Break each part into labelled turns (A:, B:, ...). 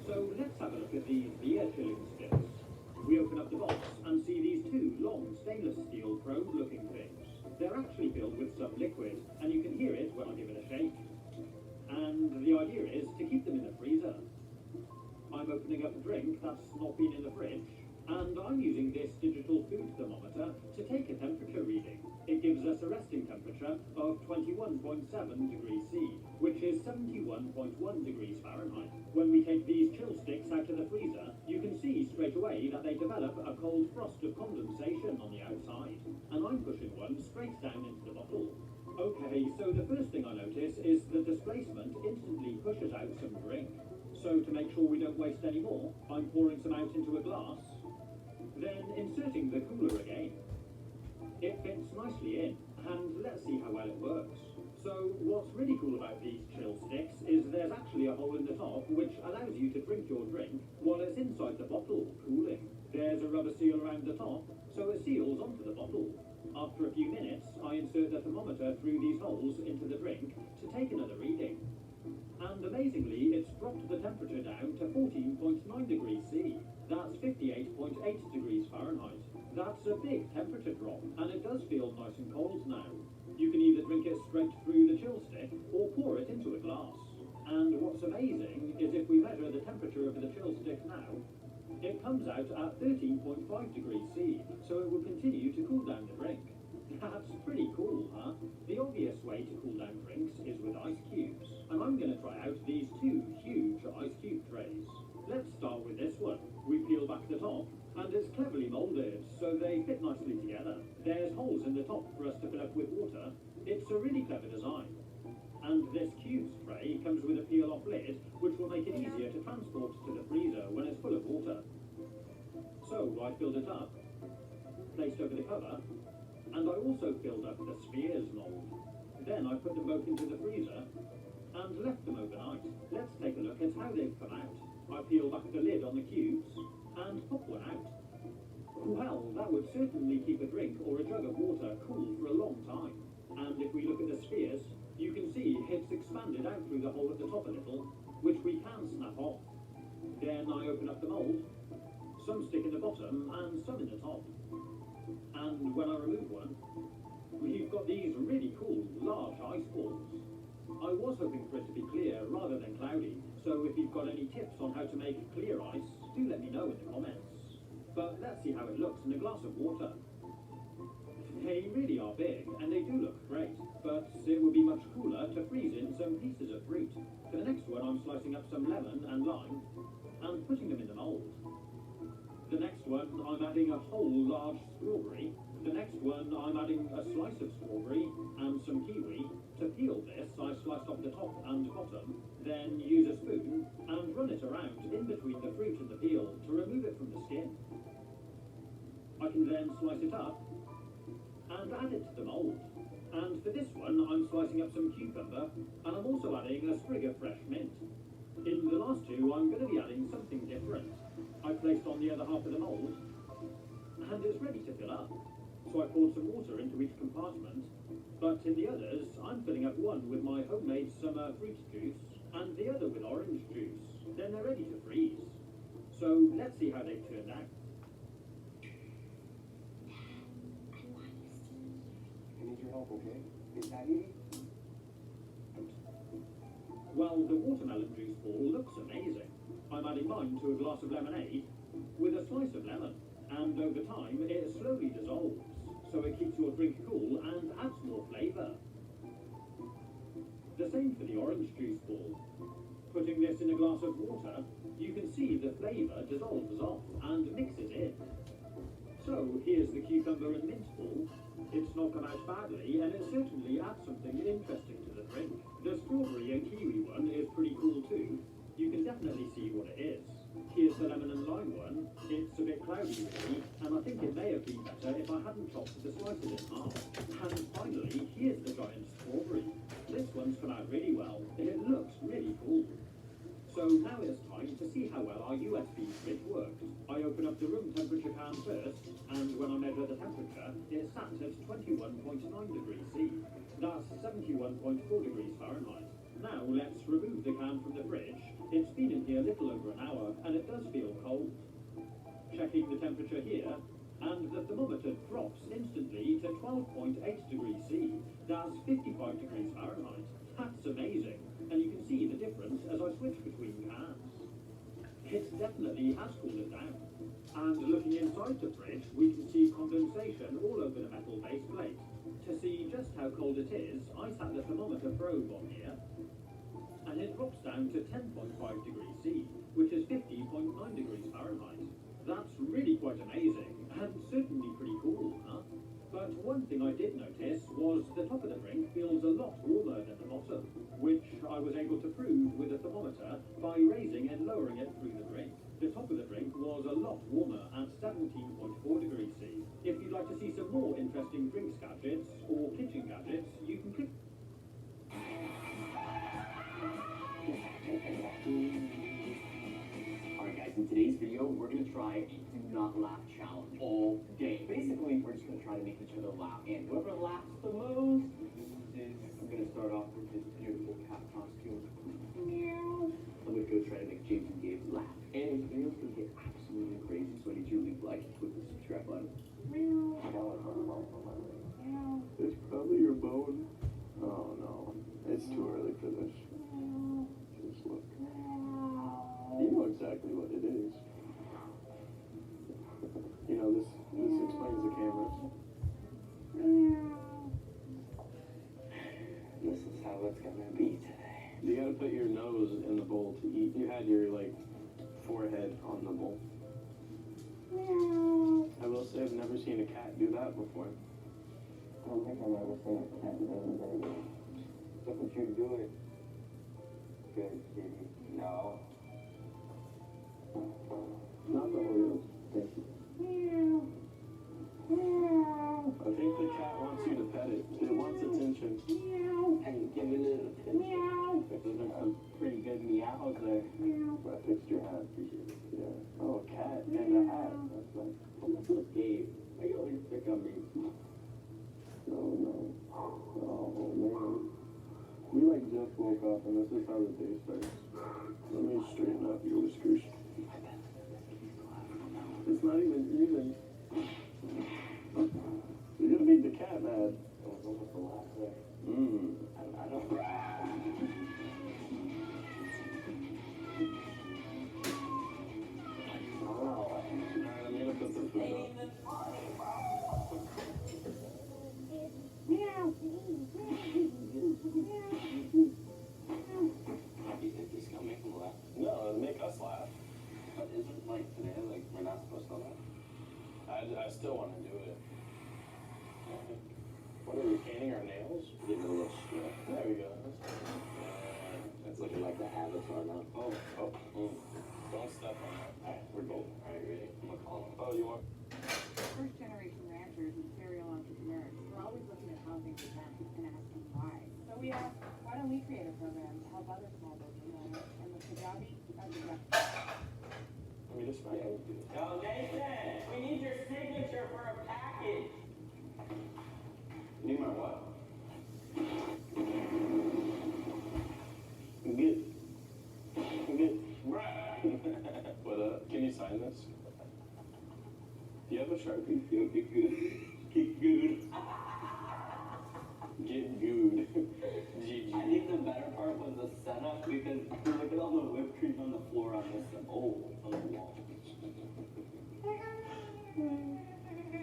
A: So let's have a look at these beer chilling sticks. We open up the box and see these two long stainless steel probe looking things. They're actually filled with some liquid, and you can hear it when I give it a shake. And the idea is to keep them in the freezer. I'm opening up a drink that's not been in the fridge, and I'm using this digital food thermometer to take a temperature reading. It gives us a resting temperature of 21.7 degrees C, which is 71.1 degrees Fahrenheit. When we take these chill sticks out of the freezer, you can see straight away that they develop a cold frost of condensation on the outside, and I'm pushing one straight down into the bottle. Okay, so the first thing I notice is the displacement instantly pushes out some drink. So to make sure we don't waste any more, I'm pouring some out into a glass, then inserting the cooler again. It fits nicely in, and let's see how well it works. So what's really cool about these chill sticks is there's actually a hole in the top which allows you to drink your drink while it's inside the bottle, cooling. There's a rubber seal around the top, so it seals onto the bottle. After a few minutes, I insert the thermometer through these holes into the drink to take another reading. And amazingly, it's dropped the temperature down to 14.9 degrees C. That's 58.8 degrees Fahrenheit. That's a big temperature drop, and it does feel nice and cold now. You can either drink it straight through the chill stick or pour it into a glass. And what's amazing is if we measure the temperature of the chill stick now, it comes out at 13.5 degrees C, so it will continue to cool down the drink. That's pretty cool, huh? The obvious way to cool down drinks is with ice cubes, and I'm going to try out these two huge ice cube trays. Let's start with this one. We peel back the top, and it's cleverly moulded, so they fit nicely together. There's holes in the top for us to fill up with water. It's a really clever design. And this cubes tray comes with a peel-off lid, which will make it easier to transport to the freezer when it's full of water. So I filled it up, placed over the cover, and I also filled up the spheres mould. Then I put them both into the freezer and left them overnight. Let's take a look at how they've come out. I peel back the lid on the cubes and pop one out. Well, that would certainly keep a drink or a jug of water cool for a long time. And if we look at the spheres, you can see it's expanded out through the hole at the top a little, which we can snap off. Then I open up the mould. Some stick in the bottom and some in the top. And when I remove one, we've got these really cool large ice balls. I was hoping for it to be clear rather than cloudy, so if you've got any tips on how to make clear ice, do let me know in the comments. But let's see how it looks in a glass of water. They really are big, and they do look great, but it would be much cooler to freeze in some pieces of fruit. For the next one, I'm slicing up some lemon and lime and putting them in the mould. The next one, I'm adding a whole large strawberry. The next one, I'm adding a slice of strawberry and some kiwi. To peel this, I sliced off the top and bottom, then use a spoon and run it around in between the fruit and the peel to remove it from the skin. I can then slice it up and add it to the mould. And for this one, I'm slicing up some cucumber, and I'm also adding a sprig of fresh mint. In the last two, I'm going to be adding something different. I placed on the other half of the mould, and it's ready to fill up. So I poured some water into each compartment, but in the others, I'm filling up one with my homemade summer fruit juice, and the other with orange juice. Then they're ready to freeze. So let's see how they've turned out.
B: I need your help, okay? Is that easy?
A: Well, the watermelon juice ball looks amazing. I'm adding mine to a glass of lemonade with a slice of lemon, and over time it slowly dissolves, so it keeps your drink cool and adds more flavour. The same for the orange juice ball. Putting this in a glass of water, you can see the flavour dissolves off and mixes in. So here's the cucumber and mint ball. It's not come out badly, and it certainly adds something interesting to the drink. The strawberry and kiwi one is pretty cool too. You can definitely see what it is. Here's the lemon and lime one. It's a bit cloudy really, and I think it may have been better if I hadn't chopped the slices in half. And finally, here's the giant strawberry. This one's come out really well. It looks really cool. So now it's time to see how well our USB fridge works. I open up the room temperature can first, and when I measure the temperature, it sat at 21.9 degrees C. That's 71.4 degrees Fahrenheit. Now let's remove the can from the fridge. It's been in here a little over an hour, and it does feel cold. Checking the temperature here, and the thermometer drops instantly to 12.8 degrees C. That's 55 degrees Fahrenheit. That's amazing, and you can see the difference as I switch between cans. It definitely has cooled it down. And looking inside the fridge, we can see condensation all over the metal base plate. To see just how cold it is, I sat the thermometer probe on here, and it drops down to 10.5 degrees C, which is 50.9 degrees Fahrenheit. That's really quite amazing, and certainly pretty cool, huh? But one thing I did notice was the top of the drink feels a lot warmer than the bottom, which I was able to prove with a thermometer by raising and lowering it through the drink. The top of the drink was a lot warmer at 17.4 degrees C. If you'd like to see some more interesting drinks gadgets or kitchen gadgets, you can click.
C: Alright guys, in today's video, we're going to try a do not laugh challenge all day. Basically, we're just going to try to make each other laugh, and whoever laughs the most loses. I'm going to start off with this beautiful cat costume. Meow. I'm going to go try to make James and Gabe laugh. And this video's going to get absolutely crazy, so I need you to leave a like and click the subscribe button. Meow.
B: It's probably your bone. Oh no, it's too early for this. Just look. You know exactly what it is. You know, this explains the cameras.
C: This is how it's gonna be today.
B: You gotta put your nose in the bowl to eat. You had your, like, forehead on the bowl. I will say I've never seen a cat do that before.
C: I don't think I've ever seen a cat do that. Look what you do it. Good kitty. No.
B: Not the Oreos. Thank you. I think the cat wants you to pet it. It wants attention.
C: And give it a meow. Those are some pretty good meows there.
B: I fixed your hat. Yeah. Oh, a cat and a hat. That's nice.
C: What's up, Gabe? Why you always pick on me?
B: Oh no. Oh man. We like just woke up and this is how the day starts. Let me straighten up your whiskers. It's not even even. You're gonna make the cat mad.
C: What was the laugh there? I don't.
B: Alright, I'm gonna put the food up.
C: You think this is gonna make them laugh?
B: No, it'll make us laugh.
C: But isn't like today, like we're not supposed to laugh?
B: I still want to do it. What are we painting our nails?
C: Getting a little stressed.
B: There we go.
C: It's looking like the avatar now.
B: Oh. Don't step on that.
C: Alright, we're golden. Alright, ready? I'm gonna call him.
B: Oh, you want?
D: First generation ranchers and serial entrepreneurs, we're always looking at how things are done and asking why. So we asked, why don't we create a program to help other small business owners? And the Kajabi as a
B: Let me just find out.
C: Yo, Nathan, we need your signature for a package.
B: You need my what? Good. What can you sign this? Do you have a Sharpie?
C: Yo, get good. Get good.
B: Get good.
C: I think the better part was the setup because look at all the whipped cream on the floor on this on the wall.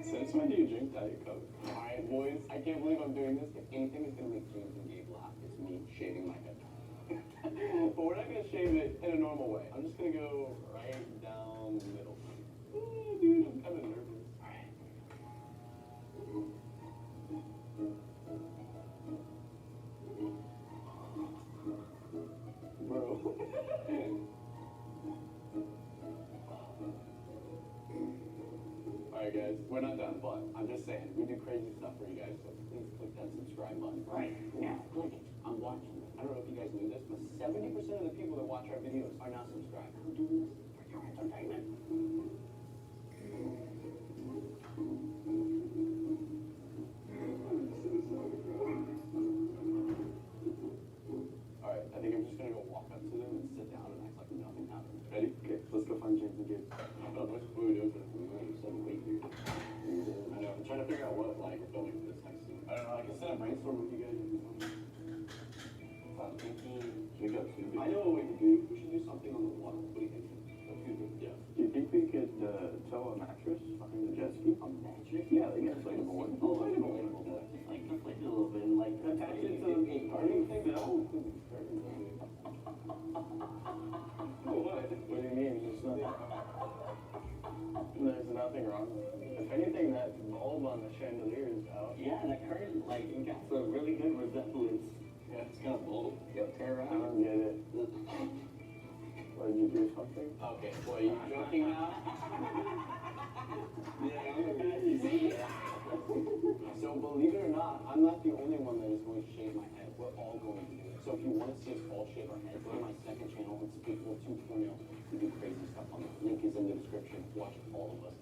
B: Since when do you drink Diet Coke?
C: Alright, boys, I can't believe I'm doing this. If anything is gonna make James and Gabe laugh, it's me shaving my head.
B: But we're not gonna shave it in a normal way. I'm just gonna go right down the middle. Dude, I'm kind of nervous.
C: Alright.
B: Bro. Alright guys, we're not done, but I'm just saying, we do crazy stuff for you guys, so please click that subscribe button.
C: Right, now, click it. I'm watching. I don't know if you guys knew this, but 70% of the people that watch our videos are not subscribed. I'm doing this for your entertainment.
B: Alright, I think I'm just gonna go walk up to them and sit down and act like nothing happened.
C: brainstorm with you guys.
B: I'm thinking we got two.
C: I know what we could do. We should do something on the water. What do you think?
B: Yeah. Do you think we could tow a mattress behind the jet ski?
C: A mattress?
B: Yeah, they get inflatable one.
C: Oh, inflatable. Like inflate it a little bit and like attach it to a garden thing. That would be very good.
B: What do you mean? There's nothing wrong with it. If anything, that bulb on the chandelier is out.
C: Yeah, that current like got a really good resemblance. Yeah, it's kind of bold. Go tear
B: I
C: around.
B: don't get it. What, did you do something?
C: Okay, well, you joking now? Yeah, I'm a bad disease. So believe it or not, I'm not the only one that is going to shave my head. We're all going to do it. So if you want to see us all shave our heads, go to my second channel, it's People 2.0. We do crazy stuff on it. Link is in the description. Watch all of us